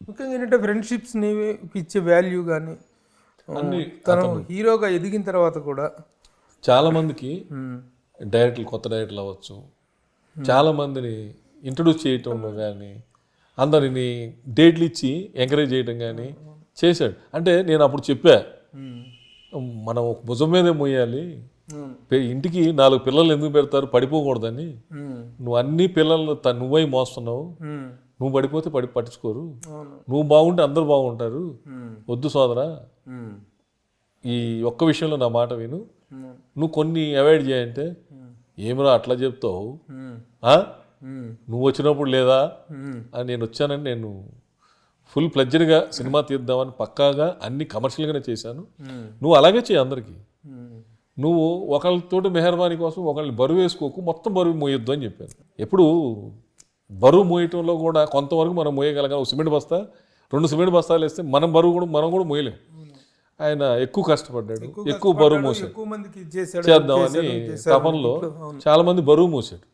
ముఖ్యంగా ఏంటంటే ఫ్రెండ్షిప్స్ని ఇచ్చే వాల్యూ కానీ అన్ని తను హీరోగా ఎదిగిన తర్వాత కూడా చాలామందికి డైరెక్టర్లు, కొత్త డైరెక్టర్లు అవ్వచ్చు, చాలామందిని ఇంట్రడ్యూస్ చేయటంలో కానీ, అందరిని డేట్లు ఇచ్చి ఎంకరేజ్ చేయడం కానీ చేశాడు. అంటే నేను అప్పుడు చెప్పా, మనం ఒక భుజం మీదే మోయాలి, ఇంటికి 4 పిల్లలు ఎందుకు పెడతారు, పడిపోకూడదని. నువ్వు అన్ని పిల్లలు నువ్వై మోస్తున్నావు, నువ్వు పడిపోతే పట్టించుకోరు, నువ్వు బాగుంటే అందరూ బాగుంటారు, వద్దు సోదరా, ఈ ఒక్క విషయంలో నా మాట విను, నువ్వు కొన్ని అవాయిడ్ చేయంటే, ఏమిరా అట్లా చెప్తావు, నువ్వు వచ్చినప్పుడు లేదా అని నేను వచ్చానని నేను ఫుల్ ప్లెడ్జర్గా సినిమా తీద్దామని పక్కాగా అన్ని కమర్షియల్గానే చేశాను. నువ్వు అలాగే చేయి అందరికీ. నువ్వు ఒకళ్ళతోటి మెహర్బానీ కోసం ఒకళ్ళని బరువు వేసుకోకు, మొత్తం బరువు మోయొద్దు అని చెప్పాను. ఎప్పుడు బరువు మోయటంలో కూడా కొంతవరకు మనం మోయగలగా. సిమెంట్ బస్తా 2 సిమెంట్ బస్తాలు వేస్తే మనం కూడా మోయలేం. ఆయన ఎక్కువ కష్టపడ్డాడు, ఎక్కువ బరువు మోసాడు. చేద్దామని తపనలో చాలా మంది బరువు మోసాడు.